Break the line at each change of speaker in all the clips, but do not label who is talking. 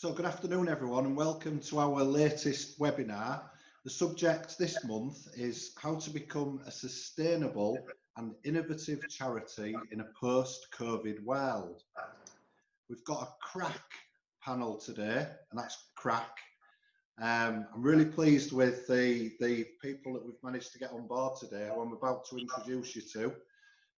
So good afternoon everyone and welcome to our latest webinar. The subject this month is how to become a sustainable and innovative charity in a post-COVID world. We've got a crack panel today, and that's crack. I'm really pleased with the people that we've managed to get on board today, who I'm about to introduce you to.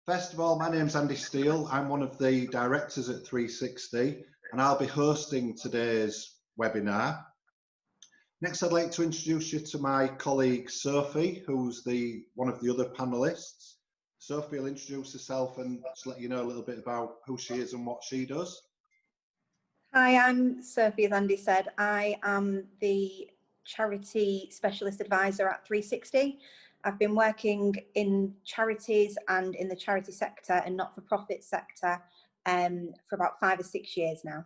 First of all, my name's Andy Steele. I'm one of the directors at 360, and I'll be hosting today's webinar. Next, I'd like to introduce you to my colleague Sophie, who's one of the other panelists. Sophie will introduce herself and just let you know a little bit about who she is and what she does.
Hi, I'm Sophie, as Andy said. I am the charity specialist advisor at 360. I've been working in charities and in the charity sector and not-for-profit sector for about 5 or 6 years now.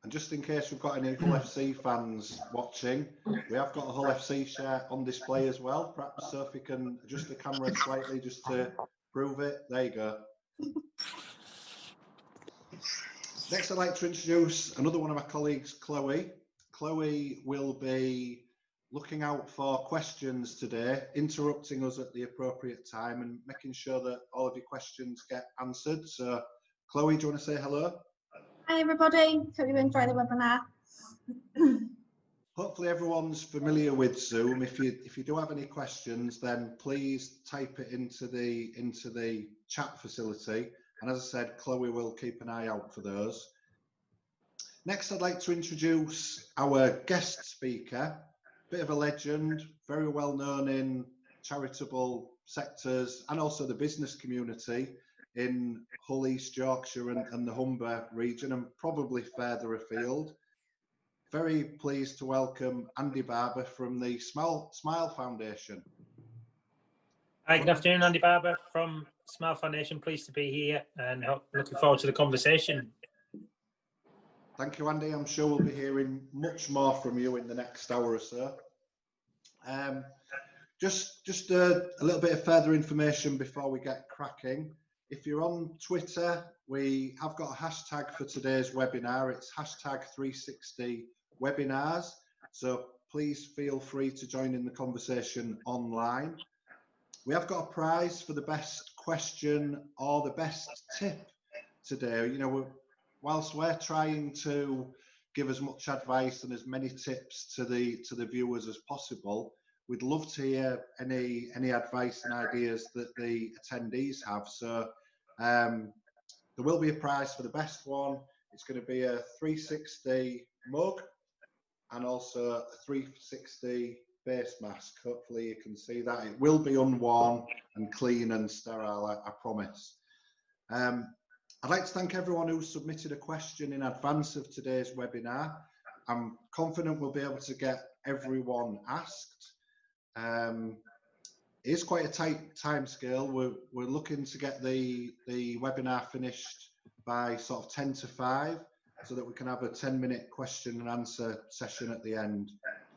And just in case we've got any Hull FC fans watching, we have got a Hull FC shirt on display as well. Perhaps Sophie can adjust the camera slightly just to prove it. There you go. Next, I'd like to introduce another one of my colleagues, Chloe. Chloe will be looking out for questions today, interrupting us at the appropriate time and making sure that all of your questions get answered. So, Chloe, do you want to say hello?
Hi everybody, hope you enjoy the webinar.
Hopefully everyone's familiar with Zoom. If you do have any questions, then please type it into the chat facility. And as I said, Chloe will keep an eye out for those. Next, I'd like to introduce our guest speaker, bit of a legend, very well known in charitable sectors and also the business community in Hull, East Yorkshire and the Humber region, and probably further afield. Very pleased to welcome Andy Barber from the Smile Foundation.
Hi, good afternoon, Andy Barber from Smile Foundation. Pleased to be here and looking forward to the conversation.
Thank you, Andy. I'm sure we'll be hearing much more from you in the next hour or so. Just a little bit of further information before we get cracking. If you're on Twitter, we have got a hashtag for today's webinar. It's hashtag 360webinars. So please feel free to join in the conversation online. We have got a prize for the best question or the best tip today. You know, whilst we're trying to give as much advice and as many tips to the viewers as possible, we'd love to hear any advice and ideas that the attendees have. So there will be a prize for the best one. It's going to be a 360 mug and also a 360 face mask. Hopefully you can see that. It will be unworn and clean and sterile, I promise. I'd like to thank everyone who submitted a question in advance of today's webinar. I'm confident we'll be able to get everyone asked. It is quite a tight time scale. We're looking to get the webinar finished by sort of 10 to 5 so that we can have a 10-minute question and answer session at the end.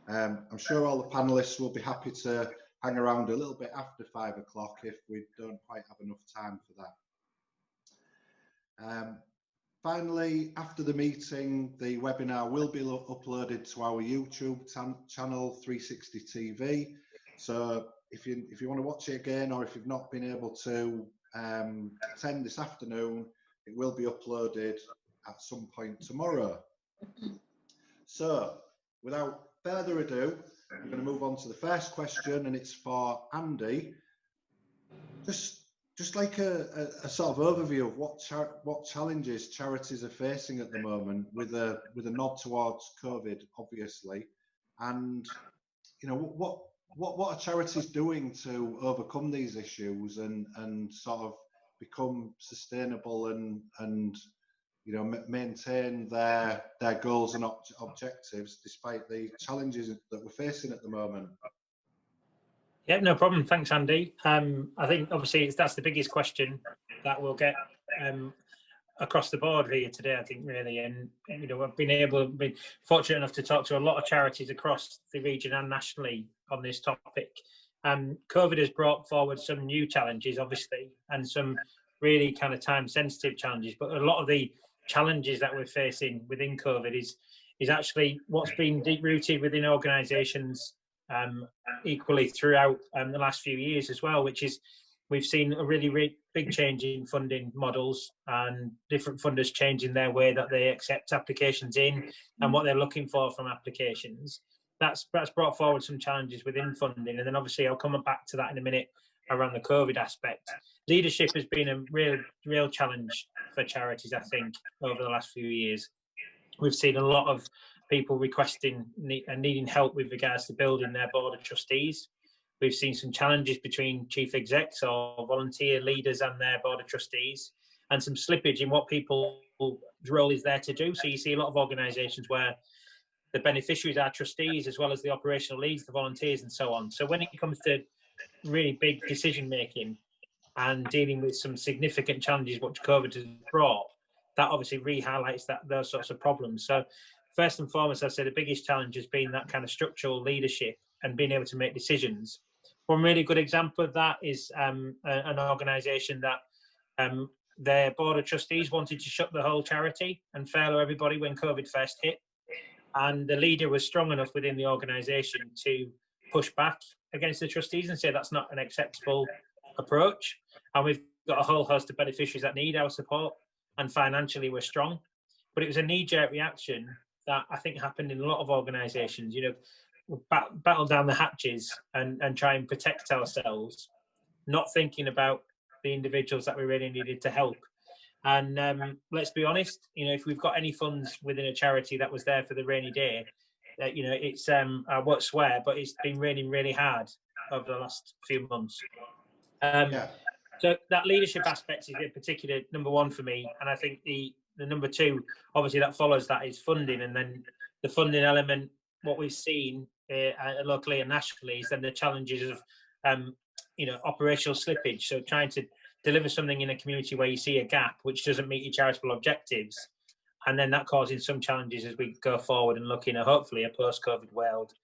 I'm sure all the panelists will be happy to hang around a little bit after 5 o'clock if we don't quite have enough time for that. Finally, after the meeting, the webinar will be uploaded to our YouTube channel, 360 TV. So if you want to watch it again, or if you've not been able to attend this afternoon, it will be uploaded at some point tomorrow. So without further ado, we're going to move on to the first question, and it's for Andy. Just like a sort of overview of what challenges charities are facing at the moment, with a nod towards COVID, obviously, and you know what are charities doing to overcome these issues and sort of become sustainable and you know maintain their goals and objectives despite the challenges that we're facing at the moment.
Yeah, no problem. Thanks, Andy. I think obviously that's the biggest question that we'll get across the board here today, I think, really. And you know, I've been fortunate enough to talk to a lot of charities across the region and nationally on this topic. COVID has brought forward some new challenges, obviously, and some really kind of time-sensitive challenges. But a lot of the challenges that we're facing within COVID is actually what's been deep rooted within organisations equally throughout the last few years as well, which is we've seen a really big change in funding models and different funders changing their way that they accept applications in and what they're looking for from applications. That's brought forward some challenges within funding, and then obviously I'll come back to that in a minute around the COVID aspect. Leadership has been a real challenge for charities, I think, over the last few years. We've seen a lot of people requesting and needing help with regards to building their board of trustees. We've seen some challenges between chief execs or volunteer leaders and their board of trustees, and some slippage in what people's role is there to do. So you see a lot of organisations where the beneficiaries are trustees as well as the operational leads, the volunteers and so on. So when it comes to really big decision making and dealing with some significant challenges which COVID has brought, that obviously re-highlights those sorts of problems. So first and foremost, I'd say the biggest challenge has been that kind of structural leadership and being able to make decisions. One really good example of that is an organisation that their board of trustees wanted to shut the whole charity and furlough everybody when COVID first hit. And the leader was strong enough within the organisation to push back against the trustees and say that's not an acceptable approach. And we've got a whole host of beneficiaries that need our support, and financially we're strong. But it was a knee-jerk reaction that I think happened in a lot of organisations. You know, battle down the hatches and try and protect ourselves, not thinking about the individuals that we really needed to help. And let's be honest, you know, if we've got any funds within a charity that was there for the rainy day, you know, it's I won't swear, but it's been raining really hard over the last few months. So that leadership aspect is in particular number one for me, and I think the number two, obviously that follows that, is funding, and then the funding element. What we've seen locally and nationally is then the challenges of you know, operational slippage. So trying to deliver something in a community where you see a gap which doesn't meet your charitable objectives, and then that causing some challenges as we go forward and look in a hopefully a post-COVID world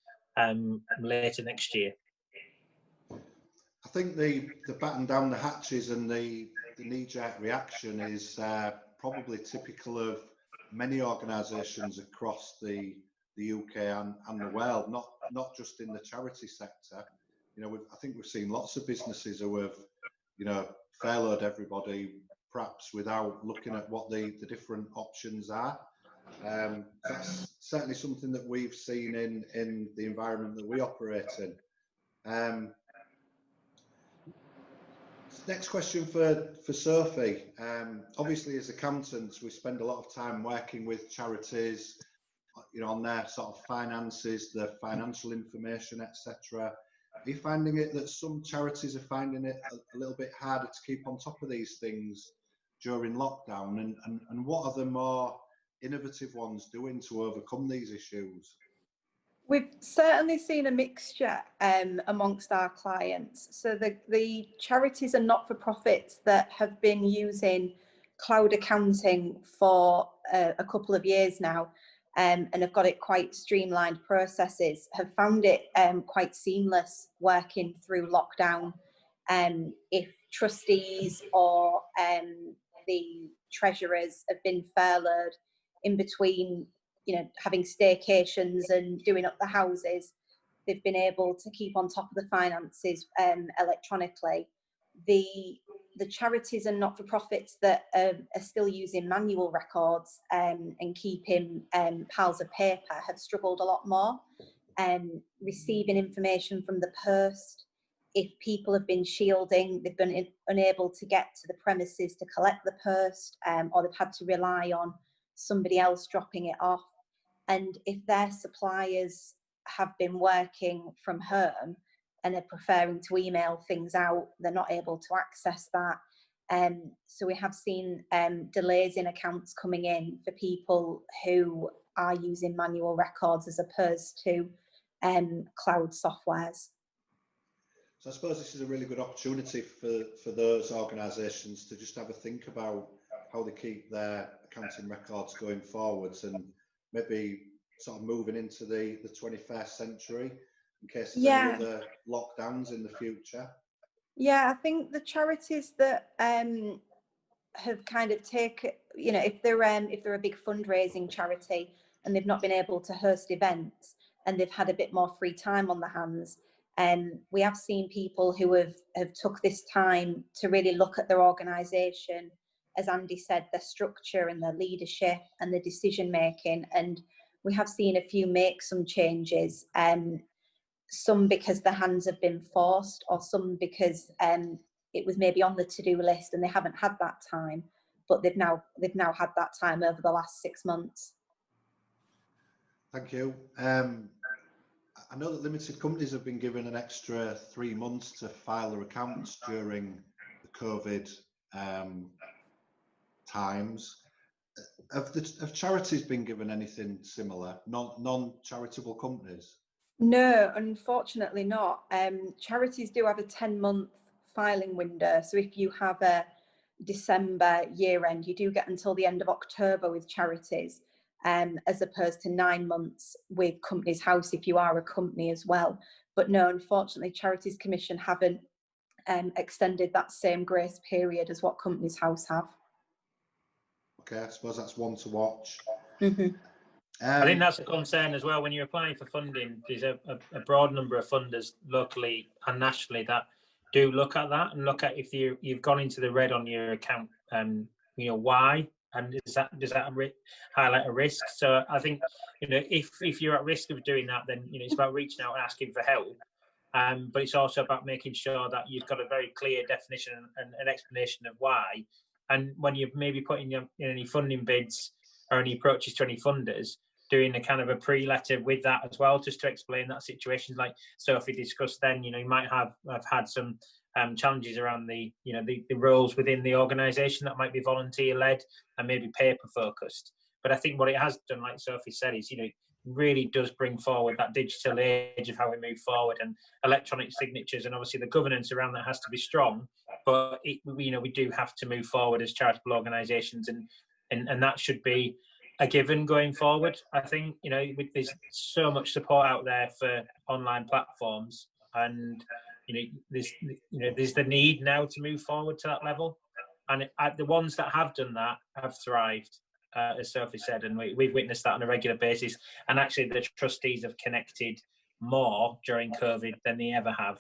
later next year.
I think the batten down the hatches and the knee-jerk reaction is probably typical of many organisations across the UK and the world, not just in the charity sector. You know, I think we've seen lots of businesses who have, you know, furloughed everybody, perhaps without looking at what the different options are. That's certainly something that we've seen in the environment that we operate in. Next question for Sophie. Obviously, as accountants, we spend a lot of time working with charities, you know, on their sort of finances, their financial information, etc. Are you finding it that some charities are finding it a little bit harder to keep on top of these things during lockdown? And what are the more innovative ones doing to overcome these issues?
We've certainly seen a mixture amongst our clients. So the charities and not-for-profits that have been using cloud accounting for a couple of years now and have got it quite streamlined processes have found it quite seamless working through lockdown. If trustees or the treasurers have been furloughed in between, you know, having staycations and doing up the houses, they've been able to keep on top of the finances electronically. The charities and not-for-profits that are still using manual records and keeping piles of paper have struggled a lot more. Receiving information from the post, if people have been shielding, they've been unable to get to the premises to collect the post, or they've had to rely on somebody else dropping it off. And if their suppliers have been working from home and are preferring to email things out, they're not able to access that. So we have seen delays in accounts coming in for people who are using manual records as opposed to cloud softwares.
So I suppose this is a really good opportunity for those organisations to just have a think about how they keep their accounting records going forwards, and maybe sort of moving into the 21st century in case there's any other lockdowns in the future. Yeah,
I think the charities that have kind of you know, if they're a big fundraising charity and they've not been able to host events and they've had a bit more free time on their hands, we have seen people who have took this time to really look at their organisation, as Andy said, their structure and their leadership and the decision making. And we have seen a few make some changes, some because their hands have been forced, or some because it was maybe on the to-do list and they haven't had that time, but they've now had that time over the last 6 months.
Thank you. I know that limited companies have been given an extra 3 months to file their accounts during the COVID times. Have charities been given anything similar? Non-charitable companies?
No, unfortunately not. Charities do have a 10-month filing window. So if you have a December year end, you do get until the end of October with charities, as opposed to 9 months with Companies House if you are a company as well. But no, unfortunately, Charities Commission haven't extended that same grace period as what Companies House have.
Okay, I suppose that's one to watch.
Mm-hmm.
I think that's a concern as well when you're applying for funding. There's a broad number of funders locally and nationally that do look at that and look at if you've gone into the red on your account, you know, why, and does that highlight a risk? So I think, you know, if you're at risk of doing that, then, you know, it's about reaching out and asking for help. But it's also about making sure that you've got a very clear definition and an explanation of why. And when you're maybe putting in any funding bids or any approaches to any funders, doing a kind of a pre-letter with that as well, just to explain that situation. Like Sophie discussed then, you know, you might have had some challenges around the, you know, the roles within the organisation that might be volunteer-led and maybe paper-focused. But I think what it has done, like Sophie said, is, you know, really does bring forward that digital age of how we move forward, and electronic signatures, and obviously the governance around that has to be strong. But you know, we do have to move forward as charitable organisations, and that should be a given going forward. I think, you know, there's so much support out there for online platforms, and you know, there's the need now to move forward to that level, and the ones that have done that have thrived. As Sophie said, and we've witnessed that on a regular basis. And actually, the trustees have connected more during COVID than they ever have.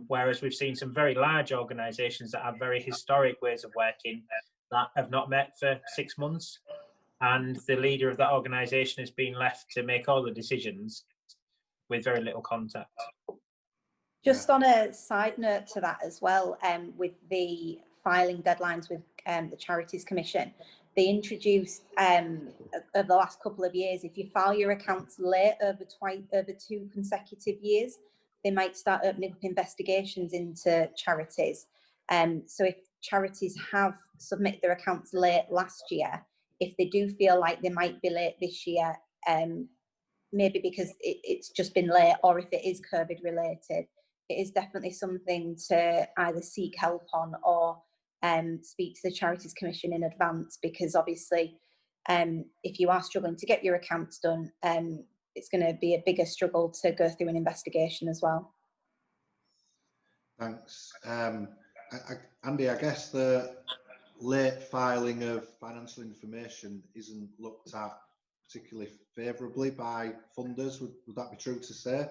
Whereas we've seen some very large organisations that have very historic ways of working that have not met for 6 months. And the leader of that organisation has been left to make all the decisions with very little contact.
Just on a side note to that as well, with the filing deadlines with the Charities Commission, they introduced over the last couple of years, if you file your accounts late over 2 consecutive years, they might start opening up investigations into charities. So if charities have submitted their accounts late last year, if they do feel like they might be late this year, maybe because it's just been late, or if it is COVID related, it is definitely something to either seek help on or speak to the Charities Commission in advance, because obviously if you are struggling to get your accounts done, it's going to be a bigger struggle to go through an investigation as well.
Thanks. Andy, I guess the late filing of financial information isn't looked at particularly favourably by funders. Would that be true to say?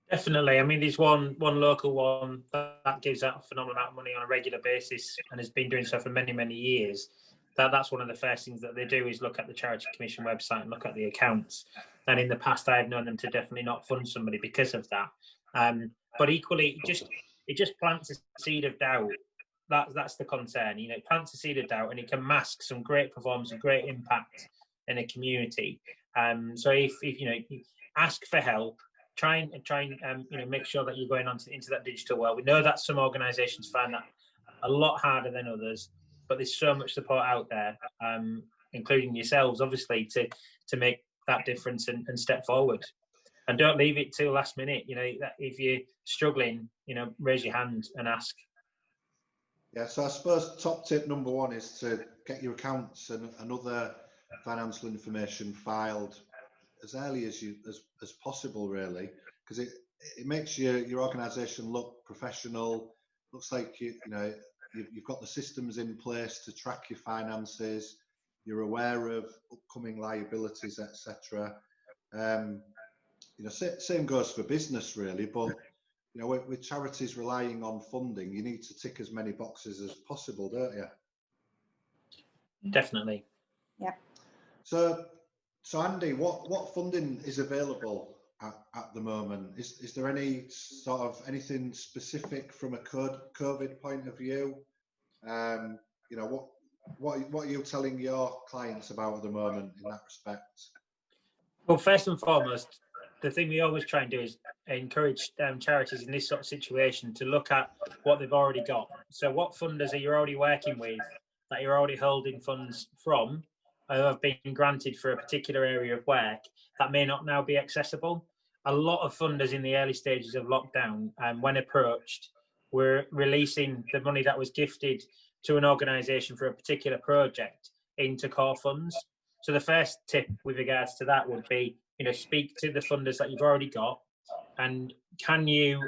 Definitely.
I mean, there's one local one that gives out a phenomenal amount of money on a regular basis and has been doing so for many, many years. That's one of the first things that they do is look at the Charity Commission website and look at the accounts. And in the past, I have known them to definitely not fund somebody because of that. But equally, it just plants a seed of doubt. That's the concern. You know, it plants a seed of doubt, and it can mask some great performance and great impact in a community. So if you know, ask for help. Try and you know, make sure that you're going into that digital world. We know that some organisations find that a lot harder than others, but there's so much support out there, including yourselves, obviously, to make that difference and step forward. And don't leave it till last minute. You know, if you're struggling, you know, raise your hand and ask.
Yeah, so I suppose top tip number one is to get your accounts and other financial information filed as early as possible, really, because it makes your organisation look professional. Looks like you know you've got the systems in place to track your finances, you're aware of upcoming liabilities, etc. You know, same goes for business really, but you know, with charities relying on funding, you need to tick as many boxes as possible, don't you?
Definitely.
Yeah.
So Andy, what funding is available at the moment? Is there any sort of anything specific from a COVID point of view? You know, what are you telling your clients about at the moment in that respect?
Well, first and foremost, the thing we always try and do is encourage charities in this sort of situation to look at what they've already got. So what funders are you already working with that you're already holding funds from have been granted for a particular area of work that may not now be accessible? A lot of funders in the early stages of lockdown, when approached, were releasing the money that was gifted to an organisation for a particular project into core funds. So the first tip with regards to that would be, you know, speak to the funders that you've already got, and can you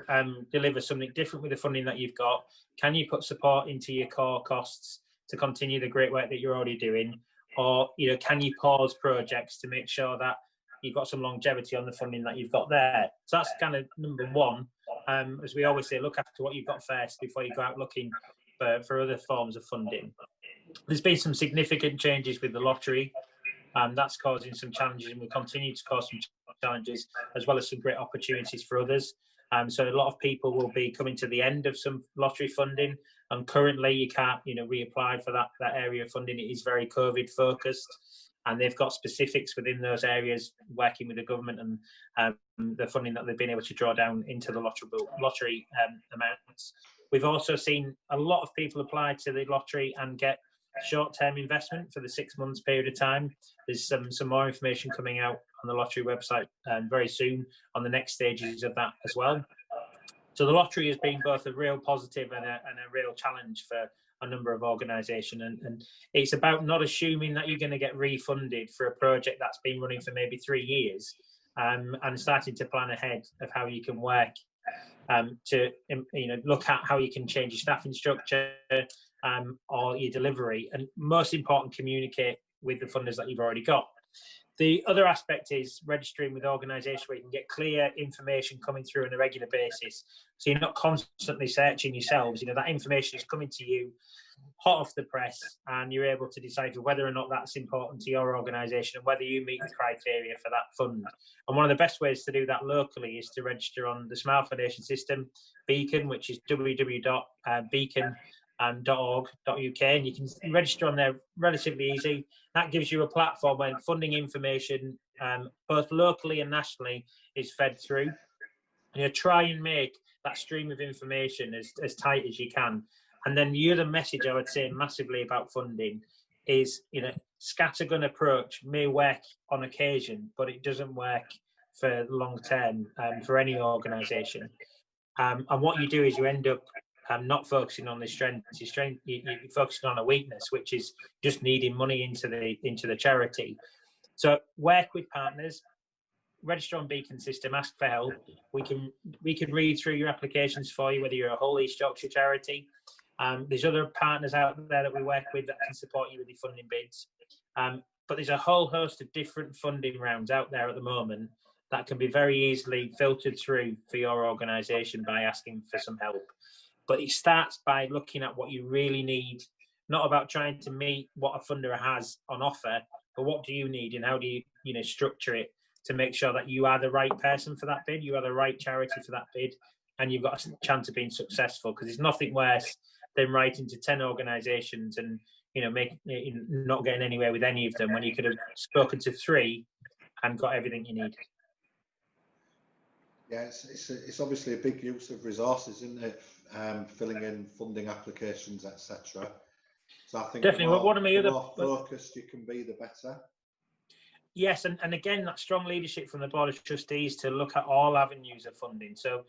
deliver something different with the funding that you've got? Can you put support into your core costs to continue the great work that you're already doing? Or, you know, can you pause projects to make sure that you've got some longevity on the funding that you've got there? So that's kind of number one. As we always say, look after what you've got first before you go out looking for other forms of funding. There's been some significant changes with the lottery. That's causing some challenges and will continue to cause some challenges, as well as some great opportunities for others. So a lot of people will be coming to the end of some lottery funding, and currently you can't, you know, reapply for that area of funding. It is very COVID focused, and they've got specifics within those areas, working with the government and the funding that they've been able to draw down into the lottery amounts. We've also seen a lot of people apply to the lottery and get short-term investment for the 6 months period of time. There's some more information coming out on the lottery website very soon on the next stages of that as well. So the lottery has been both a real positive and a real challenge for a number of organisations, and it's about not assuming that you're going to get refunded for a project that's been running for maybe 3 years, and starting to plan ahead of how you can work to, you know, look at how you can change your staffing structure or your delivery, and most important, communicate with the funders that you've already got. The other aspect is registering with organisations where you can get clear information coming through on a regular basis, so you're not constantly searching yourselves. You know, that information is coming to you hot off the press, and you're able to decipher whether or not that's important to your organisation and whether you meet the criteria for that fund. And one of the best ways to do that locally is to register on the Smile Foundation system, Beacon, which is www.beacon.org.uk, and you can register on there relatively easy. That gives you a platform when funding information, both locally and nationally, is fed through. And you try and make that stream of information as tight as you can. And then the other message I would say massively about funding is, you know, scattergun approach may work on occasion, but it doesn't work for long term for any organisation. And what you do is you end up not focusing on the strength. You're focusing on a weakness, which is just needing money into the charity. So work with partners, register on Beacon system, ask for help. We can read through your applications for you, whether you're a whole East Yorkshire charity. There's other partners out there that we work with that can support you with your funding bids. But there's a whole host of different funding rounds out there at the moment that can be very easily filtered through for your organisation by asking for some help. But it starts by looking at what you really need, not about trying to meet what a funder has on offer, but what do you need and how do you structure it to make sure that you are the right person for that bid, you are the right charity for that bid, and you've got a chance of being successful. Because there's nothing worse than writing to 10 organisations and not getting anywhere with any of them when you could have spoken to 3 and got everything you need.
Yeah, it's obviously a big use of resources, isn't it? Filling in funding applications, etc. So I think
definitely
the more focused you can be, the better.
Yes, and again, that strong leadership from the Board of Trustees to look at all avenues of funding. So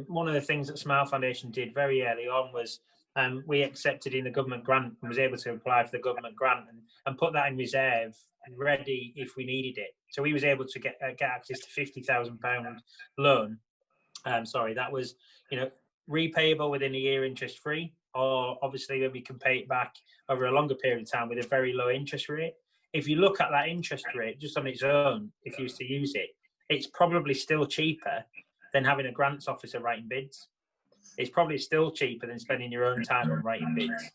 one of the things that Smile Foundation did very early on was we accepted in the government grant and was able to apply for the government grant and put that in reserve, ready if we needed it. So we was able to get access to £50,000 loan. That was repayable within a year, interest free, or obviously we can pay it back over a longer period of time with a very low interest rate. If you look at that interest rate just on its own, if you used to use it, it's probably still cheaper than having a grants officer writing bids. It's probably still cheaper than spending your own time on writing bids.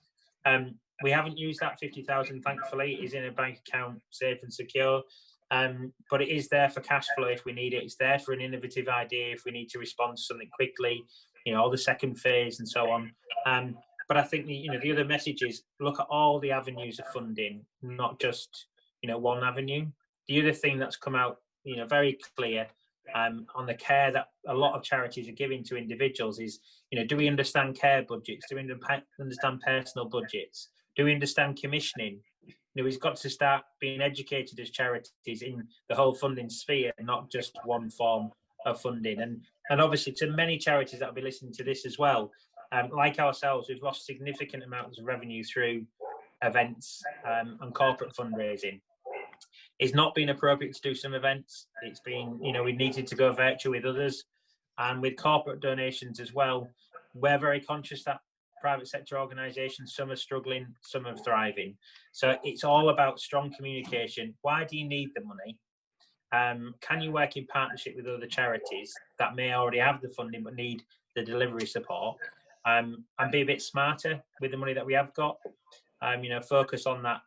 We haven't used that 50,000, thankfully. It is in a bank account, safe and secure. But it is there for cash flow if we need it. It's there for an innovative idea if we need to respond to something quickly, or the second phase and so on. But I think the other message is look at all the avenues of funding, not just one avenue. The other thing that's come out very clear on the care that a lot of charities are giving to individuals is do we understand care budgets? Do we understand personal budgets? Do we understand commissioning? We've got to start being educated as charities in the whole funding sphere, not just one form of funding. And obviously, to many charities that will be listening to this as well, like ourselves, we've lost significant amounts of revenue through events and corporate fundraising. It's not been appropriate to do some events. It's been, we needed to go virtual with others, and with corporate donations as well. We're very conscious that private sector organisations, some are struggling, some are thriving. So it's all about strong communication. Why do you need the money? Can you work in partnership with other charities that may already have the funding but need the delivery support? And be a bit smarter with the money that we have got. Focus on that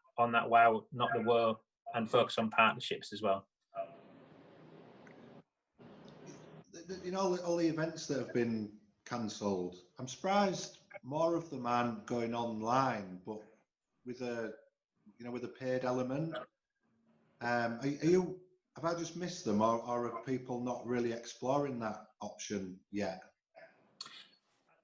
wow, not the woe, and focus on partnerships as well.
All the events that have been cancelled, I'm surprised more of them aren't going online, but with a paid element. Have I just missed them, or are people not really exploring that option yet?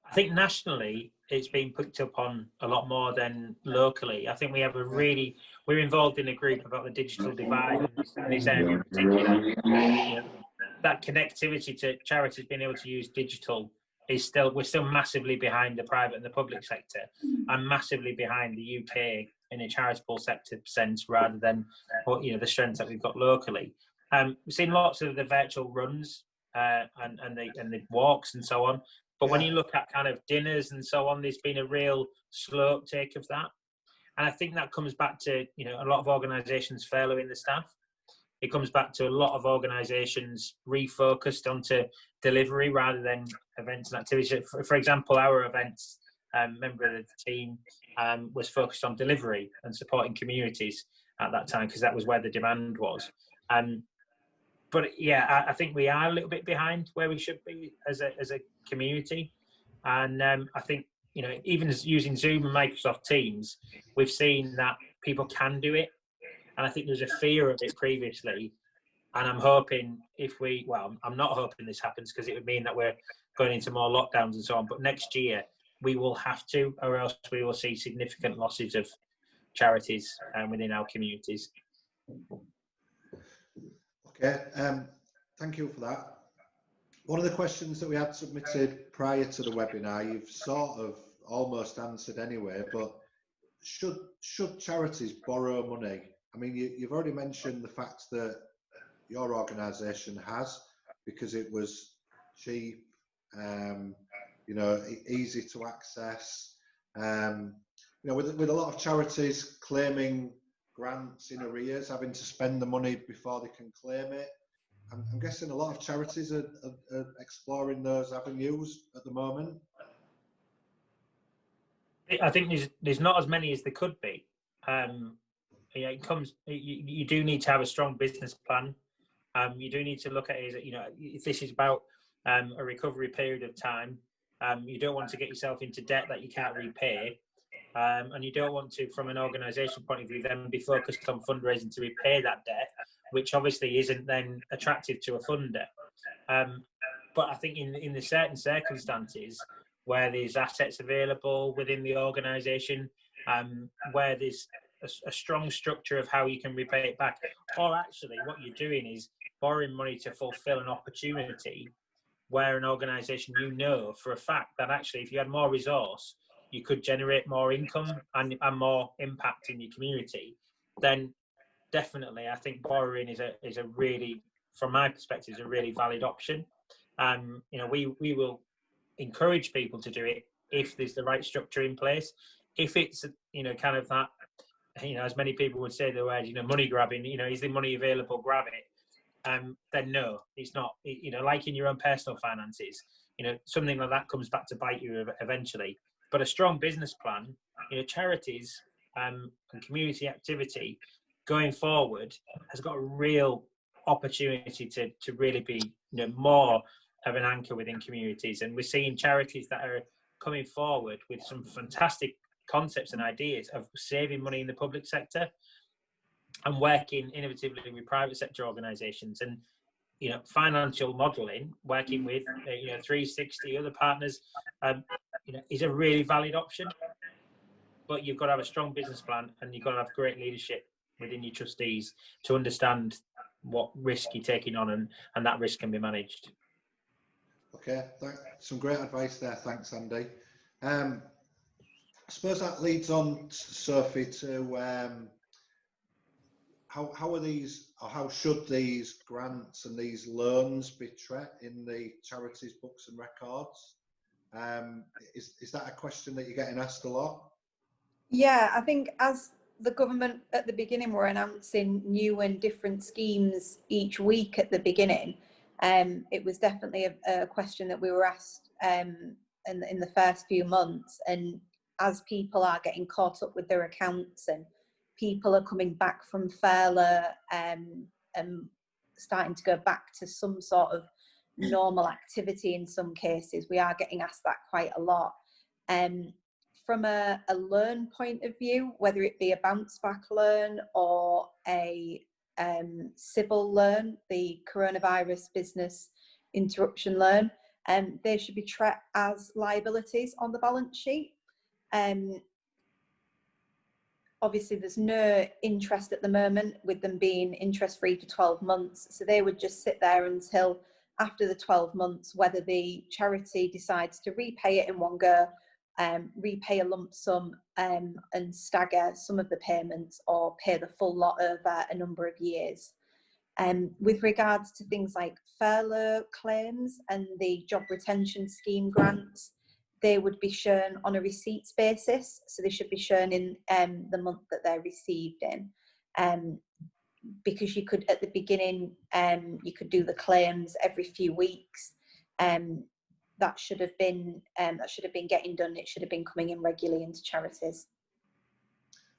I think nationally it's been picked up on a lot more than locally. I think we have we're involved in a group about the digital divide in this area in particular. That connectivity to charities being able to use digital we're still massively behind the private and the public sector, and massively behind the UK in a charitable sector sense, rather than the strengths that we've got locally. We've seen lots of the virtual runs and the walks and so on. But when you look at kind of dinners and so on, there's been a real slow uptake of that. And I think that comes back to, a lot of organisations furloughing the staff. It comes back to a lot of organisations refocused onto delivery rather than events and activities. For example, our events, member of the team was focused on delivery and supporting communities at that time, because that was where the demand was. But yeah, I think we are a little bit behind where we should be as a community. And I think, even using Zoom and Microsoft Teams, we've seen that people can do it. And I think there's a fear of it previously. And I'm hoping I'm not hoping this happens, because it would mean that we're going into more lockdowns and so on. But next year we will have to, or else we will see significant losses of charities within our communities.
Okay, thank you for that. One of the questions that we had submitted prior to the webinar, you've sort of almost answered anyway, but should charities borrow money? I mean, you've already mentioned the fact that your organisation has, because it was cheap, easy to access. With a lot of charities claiming grants in arrears, having to spend the money before they can claim it. I'm guessing a lot of charities are exploring those avenues at the moment.
I think there's not as many as there could be. You do need to have a strong business plan. You do need to look at it as, if this is about a recovery period of time, you don't want to get yourself into debt that you can't repay. And you don't want to, from an organisation point of view, then be focused on fundraising to repay that debt, which obviously isn't then attractive to a funder. But I think in the certain circumstances where there's assets available within the organisation, where there's a strong structure of how you can repay it back, or actually what you're doing is borrowing money to fulfil an opportunity where an organisation, for a fact that actually if you had more resource, you could generate more income and more impact in your community, then definitely I think borrowing is a really, from my perspective, is a really valid option. We will encourage people to do it if there's the right structure in place. If it's, kind of that, as many people would say the word, money grabbing, is the money available, grab it, then no, it's not. Like in your own personal finances, something like that comes back to bite you eventually. But a strong business plan, charities and community activity going forward has got a real opportunity to really be more of an anchor within communities. And we're seeing charities that are coming forward with some fantastic concepts and ideas of saving money in the public sector and working innovatively with private sector organisations. And financial modelling, working with 360 other partners, is a really valid option. But you've got to have a strong business plan, and you've got to have great leadership within your trustees to understand what risk you're taking on, and that risk can be managed.
Okay, some great advice there. Thanks, Andy. I suppose that leads on, Sophie, to how are these, or how should these grants and these loans be treated in the charities books and records? Is that a question that you're getting asked a lot?
Yeah, I think as the government at the beginning were announcing new and different schemes each week at the beginning, it was definitely a question that we were asked in the first few months. And as people are getting caught up with their accounts, and people are coming back from furlough and starting to go back to some sort of normal activity in some cases, we are getting asked that quite a lot. From a loan point of view, whether it be a bounce back loan or a civil loan, the coronavirus business interruption loan, they should be treated as liabilities on the balance sheet. Obviously, there's no interest at the moment, with them being interest free for 12 months. So they would just sit there until after the 12 months, whether the charity decides to repay it in one go, repay a lump sum and stagger some of the payments, or pay the full lot over a number of years. With regards to things like furlough claims and the job retention scheme grants, they would be shown on a receipts basis. So they should be shown in the month that they're received in. Because you could, at the beginning, you could do the claims every few weeks. That should have been getting done. It should have been coming in regularly into charities.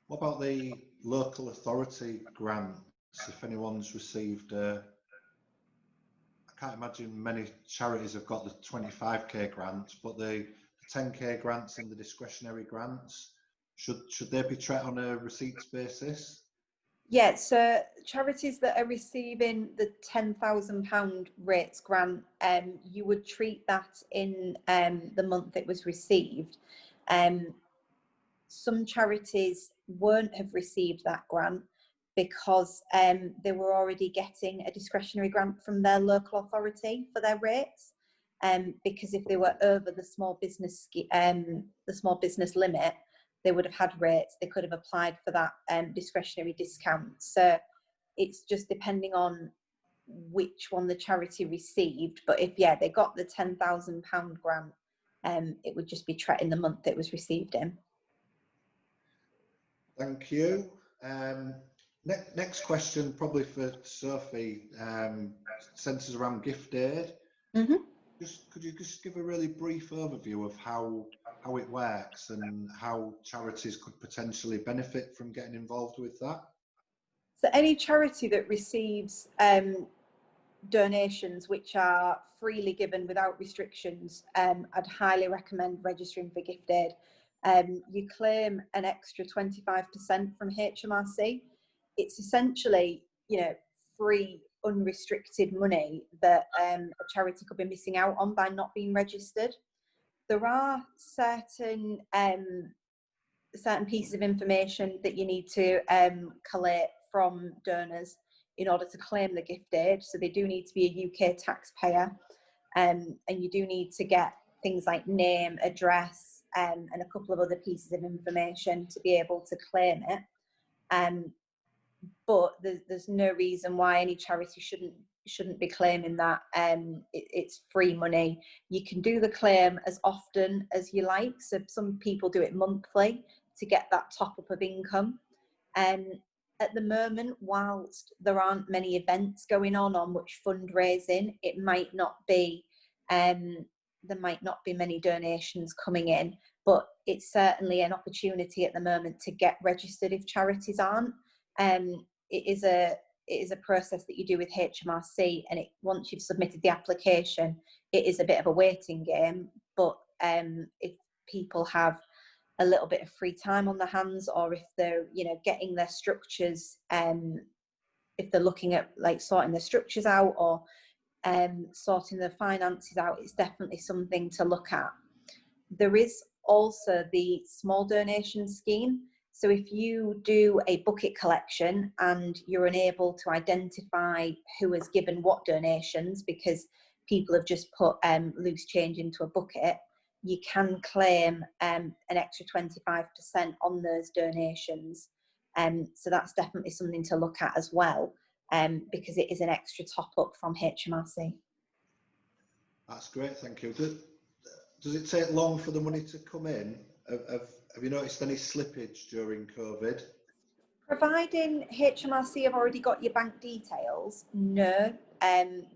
What about the local authority grants? If anyone's received, I can't imagine many charities have got the 25k grants, but the 10k grants and the discretionary grants, should they be treated on a receipts basis?
Yeah, so charities that are receiving the £10,000 rates grant, you would treat that in the month it was received. Some charities won't have received that grant because they were already getting a discretionary grant from their local authority for their rates. Because if they were over the small business limit, they would have had rates. They could have applied for that discretionary discount. So it's just depending on which one the charity received. But if they got the £10,000 grant, it would just be treated in the month it was received in.
Thank you. Next question, probably for Sophie, centres around gift aid.
Mm-hmm.
Could you just give a really brief overview of how it works and how charities could potentially benefit from getting involved with that?
So any charity that receives donations which are freely given without restrictions, I'd highly recommend registering for gift aid. You claim an extra 25% from HMRC. It's essentially, free, unrestricted money that a charity could be missing out on by not being registered. There are certain pieces of information that you need to collate from donors in order to claim the gift aid. So they do need to be a UK taxpayer, and you do need to get things like name, address, and a couple of other pieces of information to be able to claim it. But there's no reason why any charity shouldn't shouldn't be claiming that. It's free money. You can do the claim as often as you like. So some people do it monthly to get that top up of income. At the moment, whilst there aren't many events going on much fundraising, it might not be, there might not be many donations coming in, but it's certainly an opportunity at the moment to get registered if charities aren't. It is a process that you do with HMRC, and once you've submitted the application, it is a bit of a waiting game. But if people have a little bit of free time on their hands, or if they're getting their structures, if they're looking at like sorting their structures out, or sorting their finances out, it's definitely something to look at. There is also the small donation scheme. So if you do a bucket collection and you're unable to identify who has given what donations because people have just put loose change into a bucket, you can claim an extra 25% on those donations. So that's definitely something to look at as well, because it is an extra top up from HMRC.
That's great, thank you. Does it take long for the money to come in? Have you noticed any slippage during COVID?
Providing HMRC have already got your bank details, no.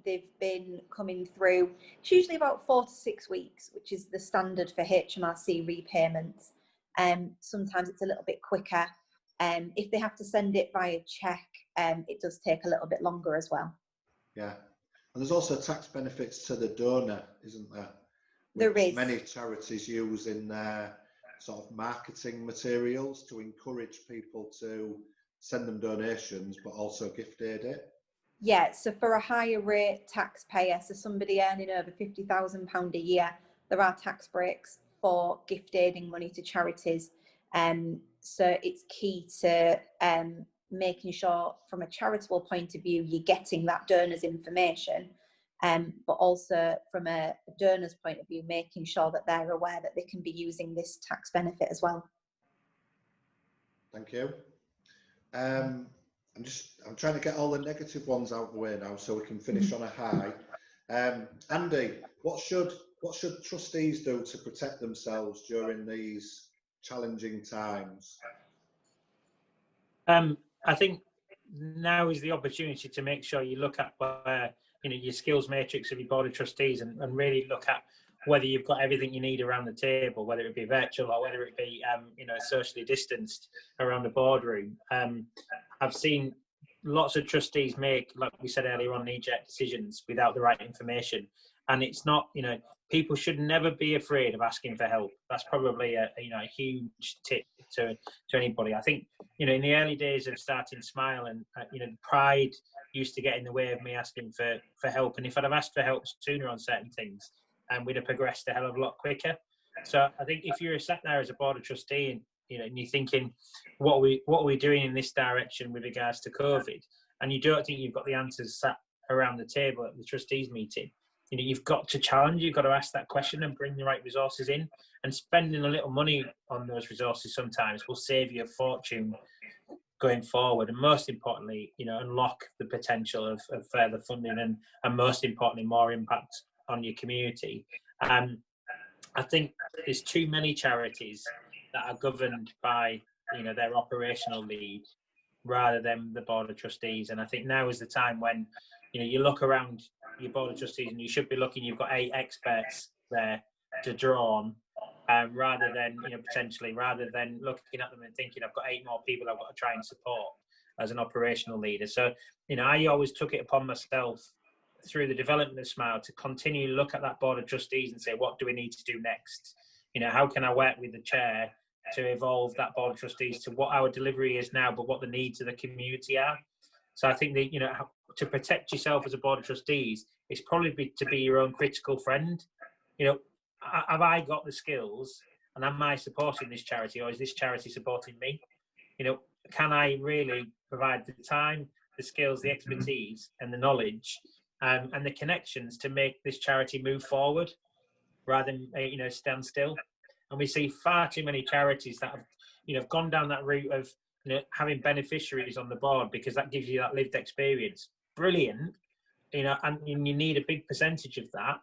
They've been coming through. It's usually about 4 to 6 weeks, which is the standard for HMRC repayments. Sometimes it's a little bit quicker. If they have to send it via cheque, it does take a little bit longer as well.
Yeah, and there's also tax benefits to the donor, isn't there?
There is.
Many charities use in their sort of marketing materials to encourage people to send them donations, but also gift aid it.
Yeah, so for a higher rate taxpayer, so somebody earning over £50,000 a year, there are tax breaks for gift aiding money to charities. So it's key to making sure from a charitable point of view, you're getting that donor's information, but also from a donor's point of view, making sure that they're aware that they can be using this tax benefit as well.
Thank you. I'm trying to get all the negative ones out of the way now so we can finish on a high. Andy, what should trustees do to protect themselves during these challenging times?
I think now is the opportunity to make sure you look at where your skills matrix of your board of trustees, and really look at whether you've got everything you need around the table, whether it be virtual or whether it be socially distanced around the boardroom. I've seen lots of trustees make, like we said earlier on, knee-jerk decisions without the right information, and it's not, people should never be afraid of asking for help. That's probably a huge tip to anybody. I think in the early days of starting Smile, and pride used to get in the way of me asking for help, and if I'd have asked for help sooner on certain things, we'd have progressed a hell of a lot quicker. So I think if you're sat there as a board of trustee and and you're thinking, what are we doing in this direction with regards to COVID, and you don't think you've got the answers sat around the table at the trustees meeting, you've got to challenge, you've got to ask that question and bring the right resources in, and spending a little money on those resources sometimes will save you a fortune going forward, and most importantly, unlock the potential of further funding, and most importantly, more impact on your community. I think there's too many charities that are governed by their operational lead rather than the board of trustees, and I think now is the time when you look around your board of trustees, and you should be looking, you've got 8 experts there to draw on, rather than rather than looking at them and thinking, I've got 8 more people I've got to try and support as an operational leader. So I always took it upon myself through the development of Smile to continue to look at that board of trustees and say, what do we need to do next? How can I work with the chair to evolve that board of trustees to what our delivery is now, but what the needs of the community are? So I think that to protect yourself as a board of trustees is probably to be your own critical friend. Have I got the skills, and am I supporting this charity, or is this charity supporting me? Can I really provide the time, the skills, the expertise, and the knowledge, and the connections to make this charity move forward rather than stand still? And we see far too many charities that have gone down that route of having beneficiaries on the board, because that gives you that lived experience. Brilliant, you know, and you need a big percentage of that,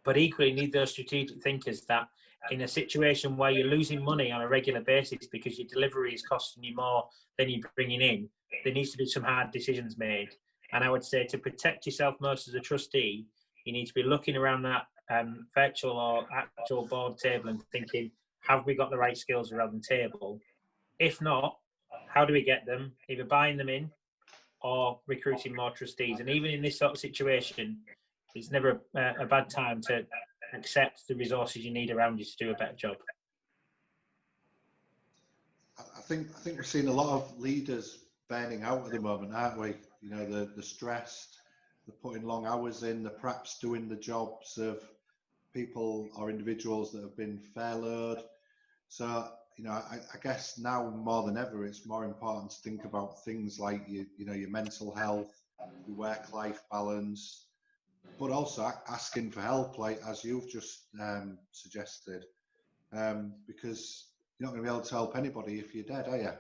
but equally you need those strategic thinkers that in a situation where you're losing money on a regular basis because your delivery is costing you more than you're bringing in, there needs to be some hard decisions made. And I would say to protect yourself most as a trustee, you need to be looking around that virtual or actual board table and thinking, have we got the right skills around the table? If not, how do we get them? Either buying them in or recruiting more trustees. And even in this sort of situation, it's never a bad time to accept the resources you need around you to do a better job.
I think we're seeing a lot of leaders burning out at the moment, aren't we? You know, the stressed, they're putting long hours in, they're perhaps doing the jobs of people or individuals that have been furloughed. So, you know, I guess now more than ever, it's more important to think about things like your mental health, your work-life balance, but also asking for help, like as you've just suggested, because you're not going to be able to help anybody if you're dead, are you?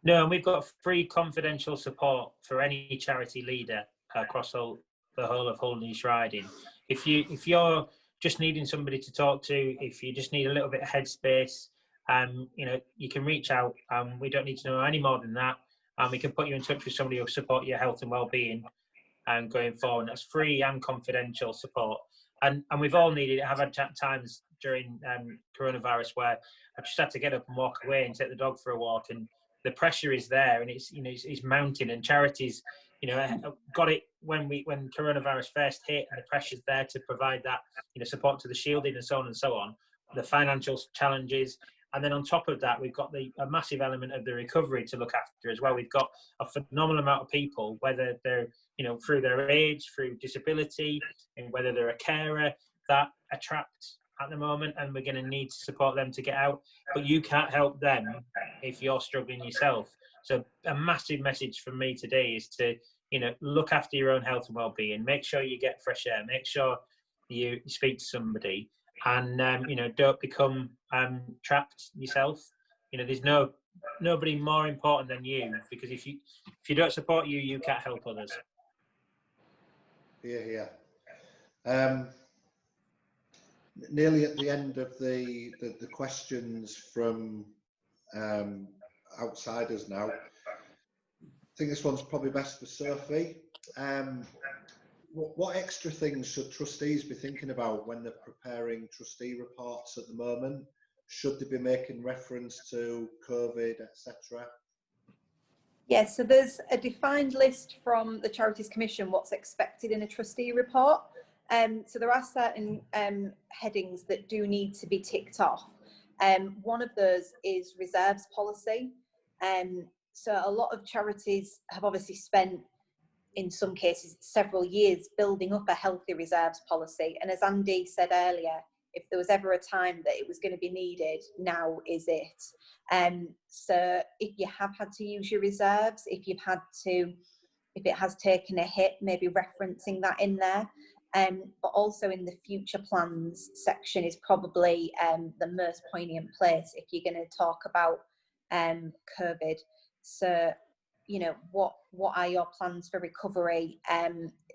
No, and we've got free confidential support for any charity leader across the whole of Hull and East Riding. If you're just needing somebody to talk to, if you just need a little bit of headspace, you know, you can reach out. We don't need to know any more than that. We can put you in touch with somebody who'll support your health and well-being going forward. That's free and confidential support. And we've all needed it. I've had times during coronavirus where I've just had to get up and walk away and take the dog for a walk, and the pressure is there, and it's mounting. And charities, you know, got it when coronavirus first hit, and the pressure's there to provide that, you know, support to the shielding and so on and so on. The financial challenges, and then on top of that, we've got a massive element of the recovery to look after as well. We've got a phenomenal amount of people, whether they're, you know, through their age, through disability, and whether they're a carer, that are trapped at the moment, and we're going to need to support them to get out. But you can't help them if you're struggling yourself. So a massive message from me today is to, you know, look after your own health and well-being. Make sure you get fresh air. Make sure you speak to somebody, and you know, don't become trapped yourself. You know, there's nobody more important than you, because if you don't support you, you can't help others.
Yeah. Nearly at the end of the questions from outsiders now. I think this one's probably best for Sophie. What extra things should trustees be thinking about when they're preparing trustee reports at the moment? Should they be making reference to COVID, etc.?
Yes, so there's a defined list from the Charities Commission what's expected in a trustee report. So there are certain headings that do need to be ticked off. One of those is reserves policy. So a lot of charities have obviously spent, in some cases, several years building up a healthy reserves policy. And as Andy said earlier, if there was ever a time that it was going to be needed, now is it. So if you have had to use your reserves, if it has taken a hit, maybe referencing that in there. But also in the future plans section is probably the most poignant place if you're going to talk about COVID. So, you know, what are your plans for recovery?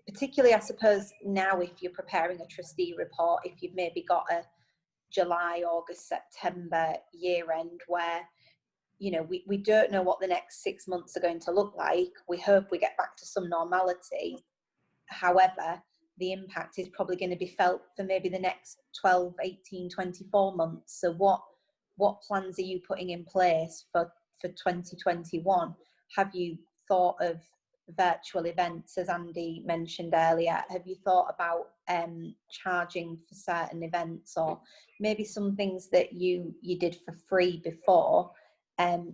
Particularly, I suppose, now if you're preparing a trustee report, if you've maybe got a July, August, September year end where, you know, we don't know what the next 6 months are going to look like. We hope we get back to some normality. However, the impact is probably going to be felt for maybe the next 12, 18, 24 months. So what plans are you putting in place for 2021? Have you thought of virtual events, as Andy mentioned earlier? Have you thought about charging for certain events, or maybe some things that you did for free before,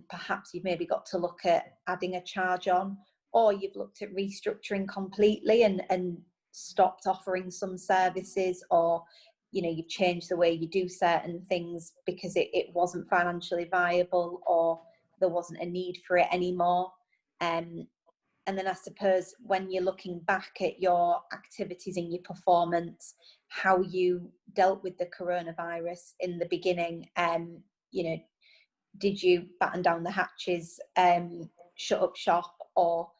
perhaps you've maybe got to look at adding a charge on, or you've looked at restructuring completely and stopped offering some services, or, you know, you've changed the way you do certain things because it wasn't financially viable, or there wasn't a need for it anymore. And then I suppose when you're looking back at your activities and your performance, how you dealt with the coronavirus in the beginning, you know, did you batten down the hatches, shut up shop, or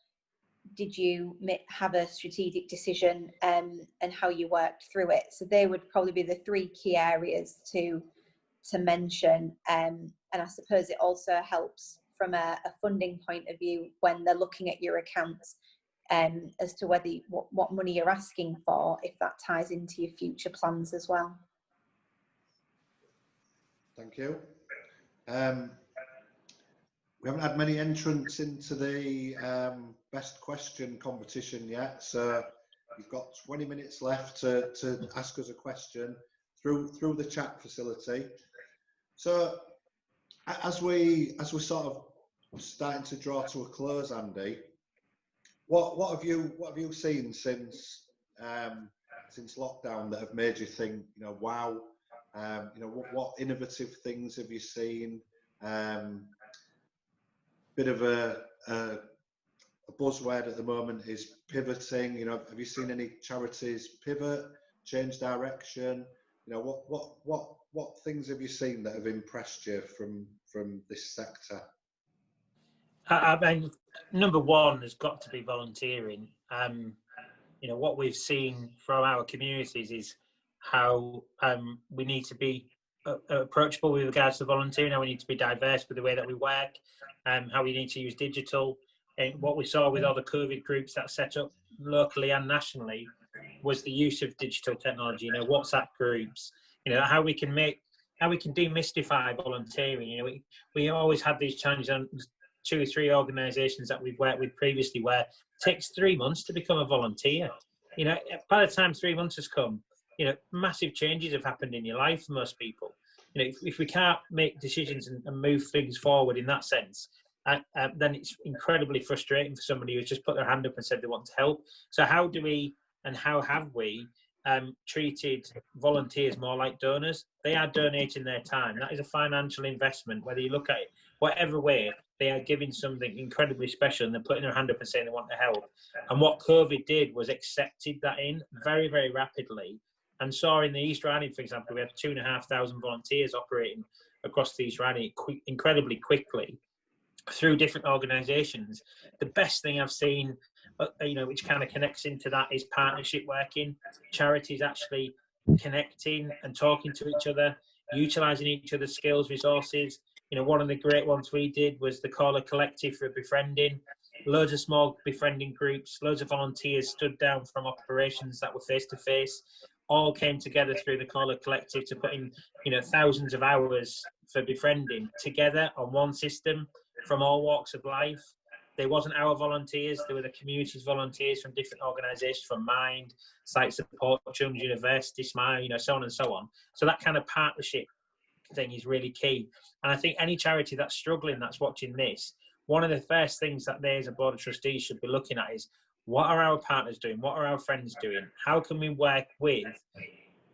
did you have a strategic decision, and how you worked through it? So they would probably be the three key areas to mention. And I suppose it also helps from a funding point of view when they're looking at your accounts, as to whether what money you're asking for, if that ties into your future plans as well.
Thank you. We haven't had many entrants into the best question competition yet, so you've got 20 minutes left to ask us a question through the chat facility. So as we're sort of starting to draw to a close, Andy, what have you seen since lockdown that have made you think, wow, what innovative things have you seen? Bit of a buzzword at the moment is pivoting. Have you seen any charities pivot, change direction? What things have you seen that have impressed you from this sector?
I mean, number one has got to be volunteering. What we've seen from our communities is how we need to be approachable with regards to volunteering, how we need to be diverse with the way that we work, how we need to use digital. And what we saw with all the COVID groups that set up locally and nationally was the use of digital technology, WhatsApp groups, how we can demystify volunteering. We always had these challenges on 2 or 3 organisations that we've worked with previously where it takes 3 months to become a volunteer. By the time 3 months has come, massive changes have happened in your life for most people. If we can't make decisions and move things forward in that sense, then it's incredibly frustrating for somebody who's just put their hand up and said they want to help. So how do we, and how have we treated volunteers more like donors? They are donating their time. That is a financial investment, whether you look at it whatever way. They are giving something incredibly special and they're putting their hand up and saying they want to help. And what COVID did was accepted that in very, very rapidly, and saw in the East Riding, for example, we had 2,500 volunteers operating across the East Riding incredibly quickly through different organisations. The best thing I've seen, which kind of connects into that, is partnership working. Charities actually connecting and talking to each other, utilising each other's skills, resources. One of the great ones we did was the Caller Collective for befriending. Loads of small befriending groups, loads of volunteers stood down from operations that were face-to-face, all came together through the Caller Collective to put in, thousands of hours for befriending together on one system from all walks of life. They wasn't our volunteers, they were the community's volunteers from different organisations, from Mind, Site Support, Children's University, Smile, so on and so on. So that kind of partnership thing is really key. And I think any charity that's struggling, that's watching this, one of the first things that they as a board of trustees should be looking at is, what are our partners doing? What are our friends doing? How can we work with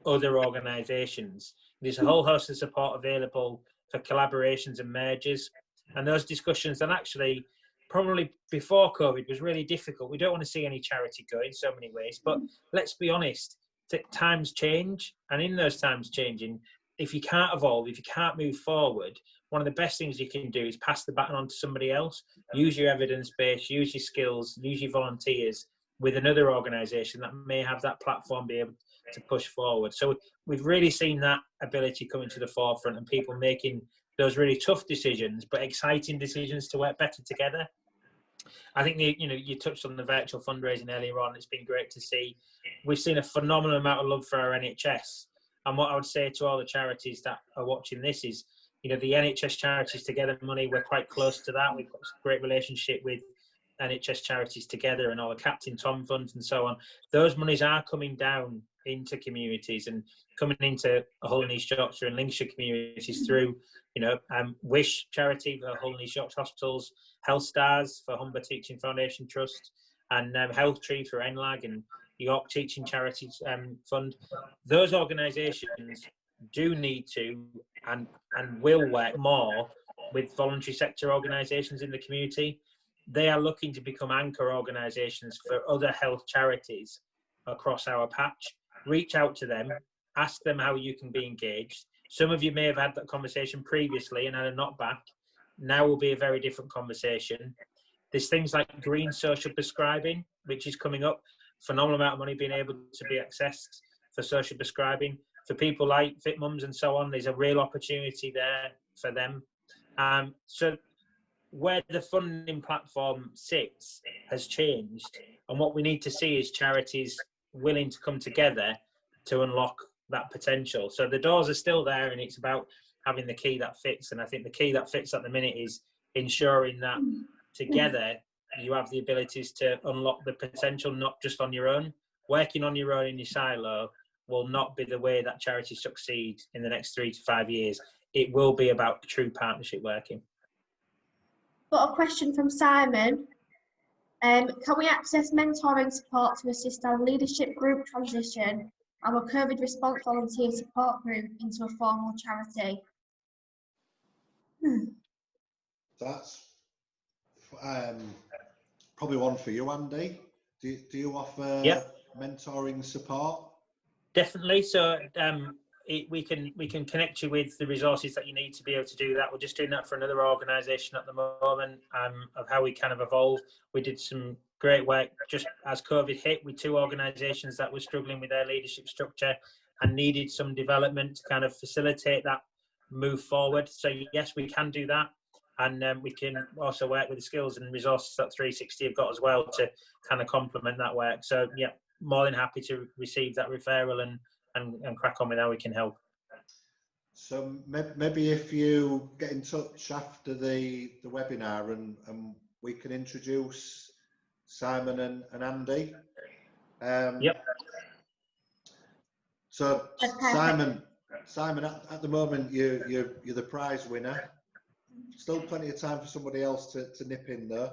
other organisations? There's a whole host of support available for collaborations and mergers. And those discussions, and actually probably before COVID, was really difficult. We don't want to see any charity go in so many ways, but let's be honest, times change. And in those times changing, if you can't evolve, if you can't move forward, one of the best things you can do is pass the baton on to somebody else. Use your evidence base, use your skills, use your volunteers with another organisation that may have that platform, be able to push forward. So we've really seen that ability coming to the forefront, and people making those really tough decisions, but exciting decisions to work better together. I think you touched on the virtual fundraising earlier on. It's been great to see. We've seen a phenomenal amount of love for our NHS. And what I would say to all the charities that are watching this is, the NHS Charities Together money, we're quite close to that. We've got a great relationship with NHS Charities Together and all the Captain Tom funds and so on. Those monies are coming down into communities and coming into Hull and East Yorkshire and Lincolnshire communities through, Wish charity for Hull and East Yorkshire hospitals, Health Stars for Humber Teaching Foundation Trust, and Health Tree for NLAG and York Teaching Charities Fund. Those organisations do need to and will work more with voluntary sector organisations in the community. They are looking to become anchor organisations for other health charities across our patch. Reach out to them, ask them how you can be engaged. Some of you may have had that conversation previously and had a knockback. Now will be a very different conversation. There's things like green social prescribing, which is coming up. Phenomenal amount of money being able to be accessed for social prescribing. For people like Fit Mums and so on, there's a real opportunity there for them. So where the funding platform sits has changed, and what we need to see is charities willing to come together to unlock that potential. So the doors are still there, and it's about having the key that fits. And I think the key that fits at the minute is ensuring that together you have the abilities to unlock the potential, not just on your own. Working on your own in your silo will not be the way that charities succeed in the next 3 to 5 years. It will be about true partnership working.
Got a question from Simon. Can we access mentoring support to assist our leadership group transition, our COVID response volunteer support group, into a formal charity?
That's probably one for you, Andy. Do you offer mentoring support?
Definitely. So we can connect you with the resources that you need to be able to do that. We're just doing that for another organisation at the moment, of how we kind of evolve. We did some great work just as COVID hit with 2 organisations that were struggling with their leadership structure and needed some development to kind of facilitate that move forward. So yes, we can do that. And we can also work with the skills and resources that 360 have got as well to kind of complement that work. So yeah, more than happy to receive that referral and crack on with how we can help.
So maybe if you get in touch after the webinar and we can introduce Simon and Andy.
Yep.
So Simon, at the moment you're the prize winner. Still plenty of time for somebody else to nip in there.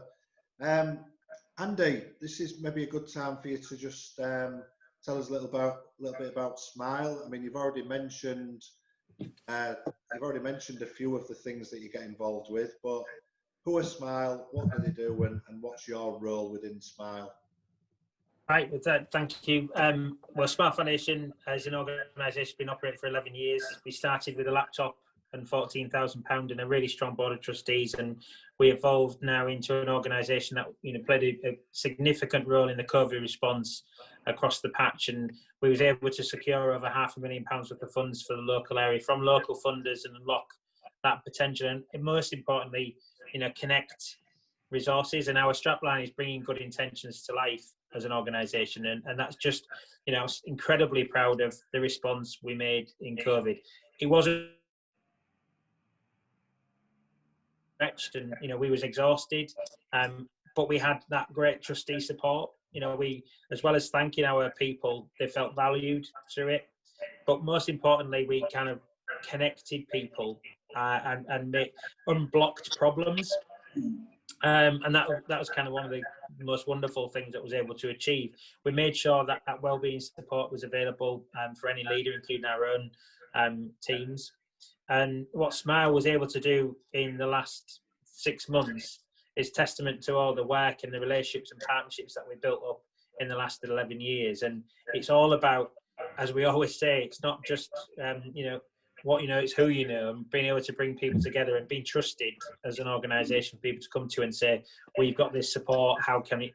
Andy, this is maybe a good time for you to just tell us a little bit about Smile. I mean, you've already mentioned a few of the things that you get involved with, but who are Smile? What do they do, and what's your role within Smile?
Right, with that, thank you. Well, Smile Foundation as an organisation been operating for 11 years. We started with a laptop and £14,000 and a really strong board of trustees, and we evolved now into an organisation that played a significant role in the COVID response across the patch, and we was able to secure over £500,000 worth of funds for the local area from local funders and unlock that potential, and most importantly, connect resources. And our strapline is bringing good intentions to life as an organisation, and that's just incredibly proud of the response we made in COVID. It wasn't and we was exhausted, but we had that great trustee support. We, as well as thanking our people, they felt valued through it, but most importantly we kind of connected people and unblocked problems, and that was kind of one of the most wonderful things that was able to achieve. We made sure that that wellbeing support was available for any leader, including our own teams. And what Smile was able to do in the last 6 months is testament to all the work and the relationships and partnerships that we built up in the last 11 years. And it's all about, as we always say, it's not just, what you know, it's who you know, and being able to bring people together and being trusted as an organisation for people to come to and say, we've got this support, how can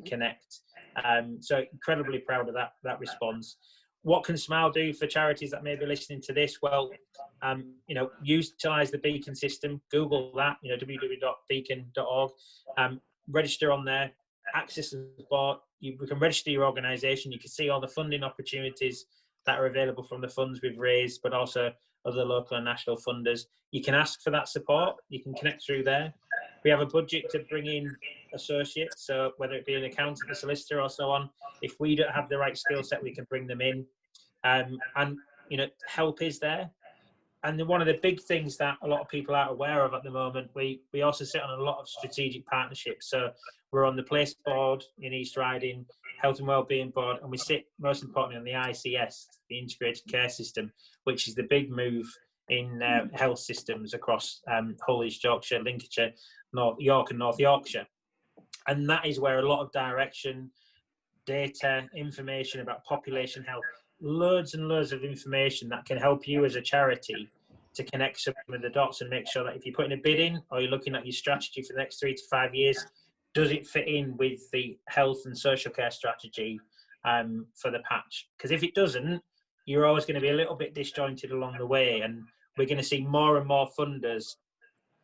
connect? So incredibly proud of that response. What can Smile do for charities that may be listening to this? Well, utilise the Beacon system. Google that, www.beacon.org. Register on there. Access the support. We can register your organisation. You can see all the funding opportunities that are available from the funds we've raised, but also other local and national funders. You can ask for that support. You can connect through there. We have a budget to bring in associates, so whether it be an accountant, a solicitor, or so on. If we don't have the right skill set, we can bring them in. And help is there. And then one of the big things that a lot of people aren't aware of at the moment, we also sit on a lot of strategic partnerships. So we're on the Place Board in East Riding, Health and Wellbeing Board, and we sit most importantly on the ICS, the Integrated Care System, which is the big move in health systems across Hull, East Yorkshire, Lincolnshire, North York and North Yorkshire. And that is where a lot of direction, data, information about population health, loads and loads of information that can help you as a charity to connect some of the dots and make sure that if you're putting a bid in or you're looking at your strategy for the next 3 to 5 years, does it fit in with the health and social care strategy for the patch? Because if it doesn't, you're always going to be a little bit disjointed along the way, and we're going to see more and more funders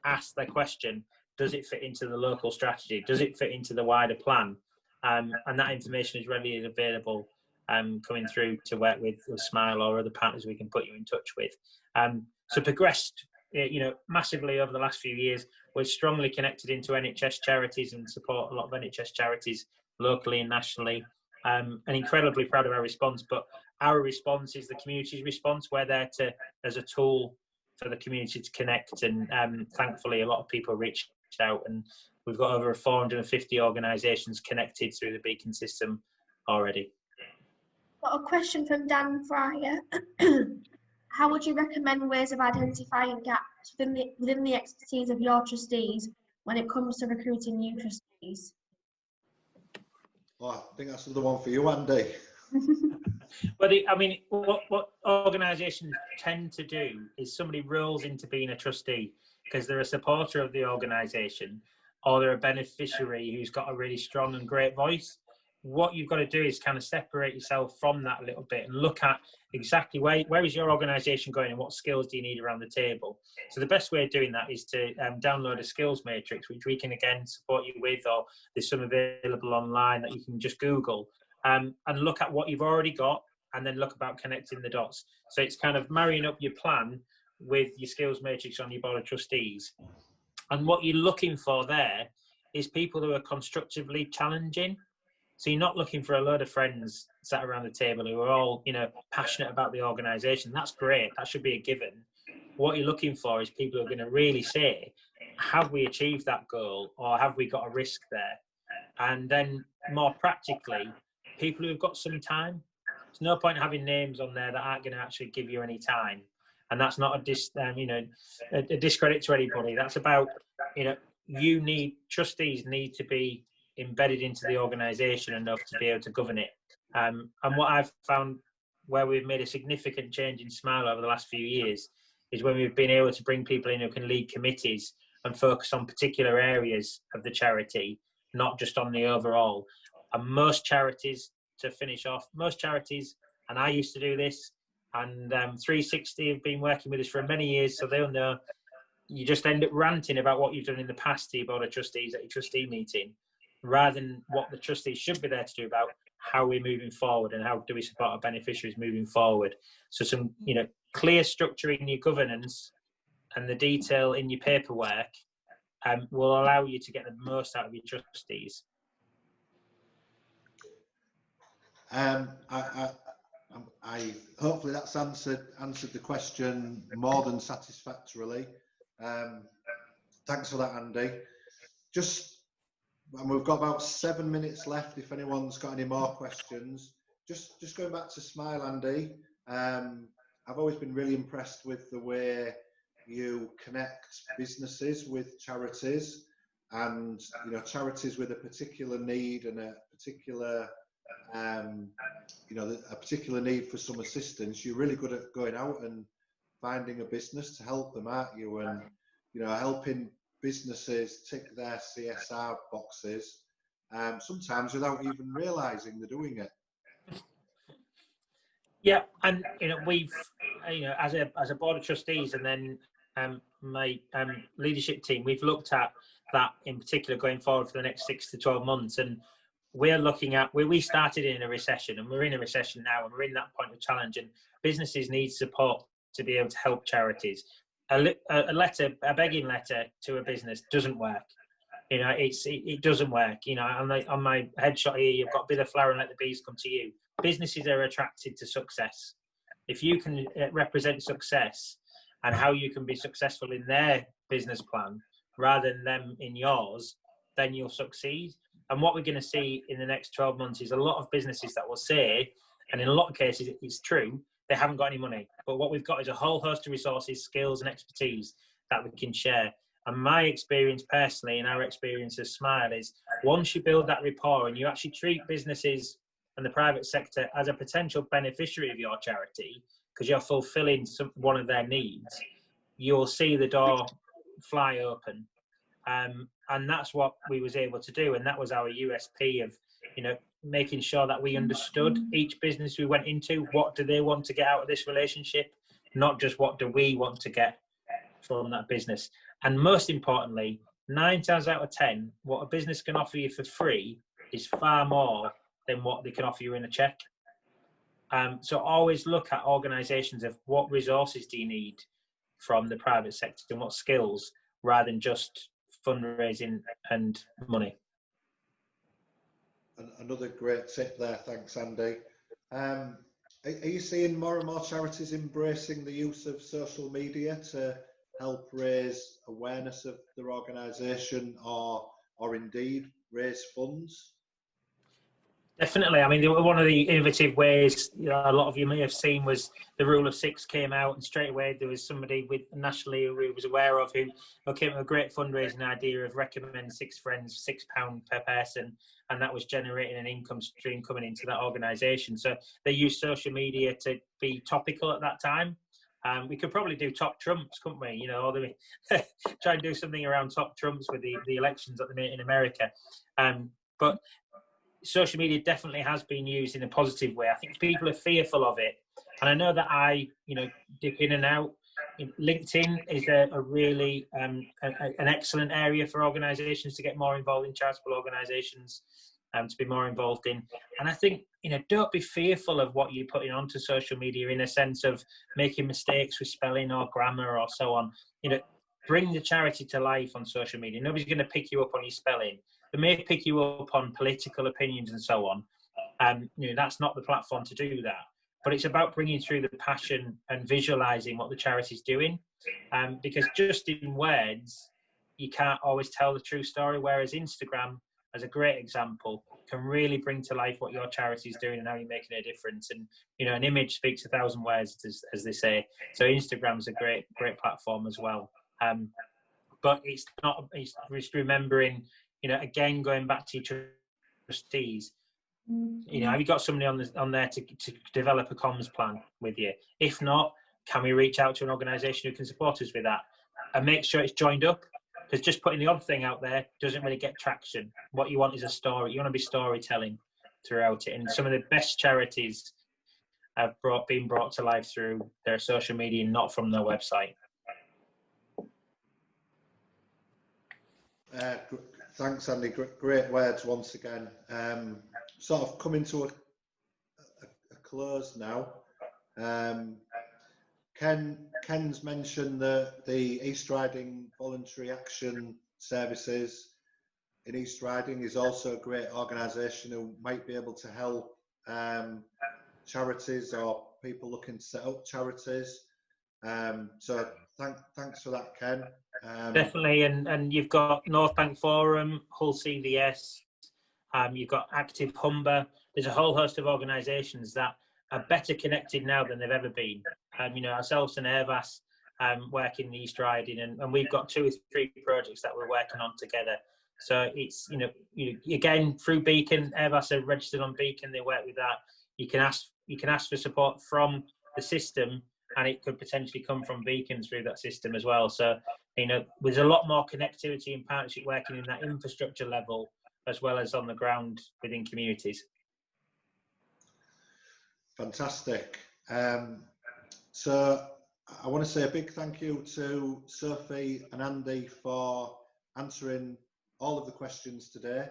ask the question, does it fit into the local strategy? Does it fit into the wider plan? And that information is readily available coming through to work with Smile or other partners we can put you in touch with. So progressed, massively over the last few years. We're strongly connected into NHS charities and support a lot of NHS charities locally and nationally. And incredibly proud of our response, but our response is the community's response. We're there as a tool for the community to connect, and thankfully a lot of people reached out, and we've got over 450 organisations connected through the Beacon system already.
Got a question from Dan Fryer. How would you recommend ways of identifying gaps within the expertise of your trustees when it comes to recruiting new trustees?
Well, I think that's the one for you, Andy.
Well, what organisations tend to do is somebody rolls into being a trustee because they're a supporter of the organisation, or they're a beneficiary who's got a really strong and great voice. What you've got to do is kind of separate yourself from that a little bit and look at exactly where is your organisation going and what skills do you need around the table. So the best way of doing that is to download a skills matrix, which we can again support you with, or there's some available online that you can just Google, and look at what you've already got, and then look about connecting the dots. So it's kind of marrying up your plan with your skills matrix on your board of trustees. And what you're looking for there is people who are constructively challenging. So you're not looking for a load of friends sat around the table who are all, passionate about the organisation. That's great. That should be a given. What you're looking for is people who are going to really say, have we achieved that goal, or have we got a risk there? And then more practically, people who've got some time. There's no point having names on there that aren't going to actually give you any time. And that's not a discredit to anybody. That's about, trustees need to be embedded into the organisation enough to be able to govern it. And what I've found where we've made a significant change in Smile over the last few years is when we've been able to bring people in who can lead committees and focus on particular areas of the charity, not just on the overall. And most charities, to finish off, and I used to do this, and 360 have been working with us for many years, so they'll know, you just end up ranting about what you've done in the past to your board of trustees at your trustee meeting, rather than what the trustees should be there to do about how we're moving forward and how do we support our beneficiaries moving forward. So some, clear structure in your governance and the detail in your paperwork will allow you to get the most out of your trustees.
I hopefully that's answered the question more than satisfactorily. Thanks for that, Andy. And we've got about 7 minutes left if anyone's got any more questions. Just going back to Smile, Andy, I've always been really impressed with the way you connect businesses with charities, and charities with a particular need and a particular a particular need for some assistance. You're really good at going out and finding a business to help them, aren't you? And helping businesses tick their CSR boxes, sometimes without even realising they're doing it.
Yeah, and we've as a board of trustees, and then my leadership team, we've looked at that in particular going forward for the next 6 to 12 months, and we're looking at where we started in a recession, and we're in a recession now, and we're in that point of challenge, and businesses need support to be able to help charities. A begging letter to a business doesn't work. It doesn't work. On my headshot here, you've got bid a flower and let the bees come to you. Businesses are attracted to success. If you can represent success and how you can be successful in their business plan rather than them in yours, then you'll succeed. And what we're going to see in the next 12 months is a lot of businesses that will say, and in a lot of cases it's true, they haven't got any money. But what we've got is a whole host of resources, skills and expertise that we can share. And my experience personally, and our experience as Smile, is once you build that rapport and you actually treat businesses and the private sector as a potential beneficiary of your charity, because you're fulfilling one of their needs, you'll see the door fly open. And that's what we was able to do, and that was our USP of, you know, making sure that we understood each business we went into. What do they want to get out of this relationship? Not just what do we want to get from that business. And most importantly, 9 times out of 10, what a business can offer you for free is far more than what they can offer you in a check. So always look at organisations of what resources do you need from the private sector and what skills, rather than just fundraising and money.
Another great tip there, thanks Andy. Are you seeing more and more charities embracing the use of social media to help raise awareness of their organisation, or indeed raise funds?
Definitely. I mean, one of the innovative ways, you know, a lot of you may have seen was the Rule of Six came out, and straight away there was somebody with nationally who was aware of who came with a great fundraising idea of recommend 6 friends, £6 per person, and that was generating an income stream coming into that organisation. So they used social media to be topical at that time. We could probably do top trumps, couldn't we? You know, or try and do something around top trumps with the elections at the minute in America. But social media definitely has been used in a positive way. I think people are fearful of it, and I know that I, you know, dip in and out. LinkedIn is a really an excellent area for organisations to get more involved in, charitable organisations, to be more involved in. And I think, you know, don't be fearful of what you're putting onto social media in a sense of making mistakes with spelling or grammar or so on. You know, bring the charity to life on social media. Nobody's going to pick you up on your spelling. They may pick you up on political opinions and so on. You know, that's not the platform to do that. But it's about bringing through the passion and visualising what the charity's doing. Because just in words, you can't always tell the true story, whereas Instagram, as a great example, can really bring to life what your charity is doing and how you're making a difference. And, you know, an image speaks 1,000 words, as they say. So Instagram's a great platform as well. But it's just remembering, you know, again, going back to your trustees, you know, have you got somebody on there to develop a comms plan with you? If not, can we reach out to an organisation who can support us with that? And make sure it's joined up, because just putting the odd thing out there doesn't really get traction. What you want is a story. You want to be storytelling throughout it. And some of the best charities have been brought to life through their social media, not from their website.
Thanks, Andy. Great words once again. Sort of coming to a close now. Ken's mentioned that the East Riding Voluntary Action Services in East Riding is also a great organisation who might be able to help charities or people looking to set up charities. So thanks for that, Ken.
Definitely, and you've got North Bank Forum, Hull CVS, you've got Active Humber. There's a whole host of organisations that are better connected now than they've ever been. You know, ourselves and Airvas work in the East Riding, and we've got 2 or 3 projects that we're working on together. So it's, you know, again, through Beacon, Airvas are registered on Beacon, they work with that. You can ask for support from the system, and it could potentially come from Beacon through that system as well. So, you know, there's a lot more connectivity and partnership working in that infrastructure level, as well as on the ground within communities.
Fantastic. So I want to say a big thank you to Sophie and Andy for answering all of the questions today.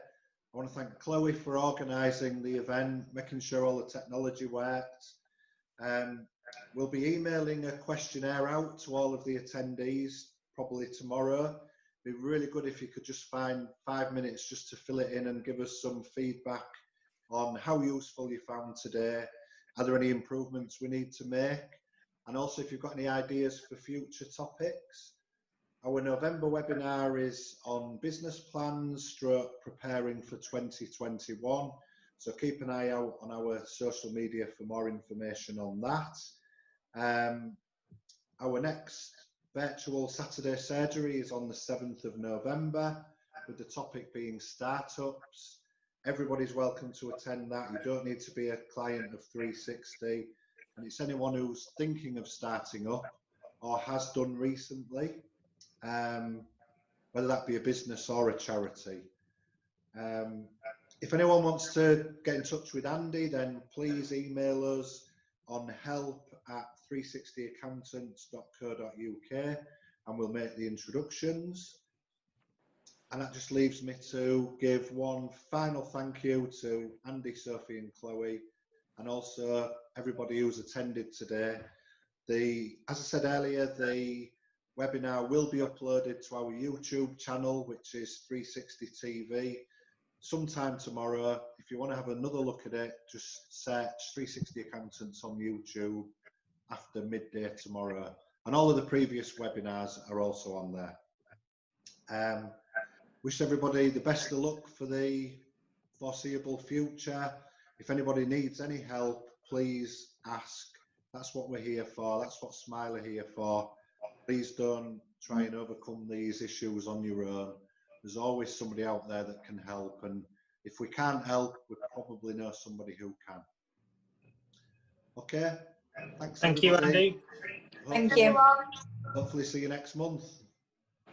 I want to thank Chloe for organising the event, making sure all the technology worked. We'll be emailing a questionnaire out to all of the attendees probably tomorrow. It'd be really good if you could just find 5 minutes just to fill it in and give us some feedback on how useful you found today. Are there any improvements we need to make? And also, if you've got any ideas for future topics. Our November webinar is on business plans / preparing for 2021. So keep an eye out on our social media for more information on that. Our next virtual Saturday surgery is on the 7th of November, with the topic being startups. Everybody's welcome to attend that. You don't need to be a client of 360. And it's anyone who's thinking of starting up or has done recently. whether that be a business or a charity. If anyone wants to get in touch with Andy, then please email us on help@360accountants.co.uk and we'll make the introductions. And that just leaves me to give one final thank you to Andy, Sophie and Chloe, and also everybody who's attended today. As I said earlier, the webinar will be uploaded to our YouTube channel, which is 360 TV, sometime tomorrow. If you want to have another look at it, just search 360 Accountants on YouTube after midday tomorrow. And all of the previous webinars are also on there. Wish everybody the best of luck for the foreseeable future. If anybody needs any help, please ask. That's what we're here for. That's what Smile are here for. Please don't try and overcome these issues on your own. There's always somebody out there that can help. And if we can't help, we probably know somebody who can. Okay. Thanks,
Thank you, Andy.
Thank you.
Hopefully see you next month.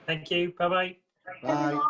Thank you. Bye-bye.
Bye.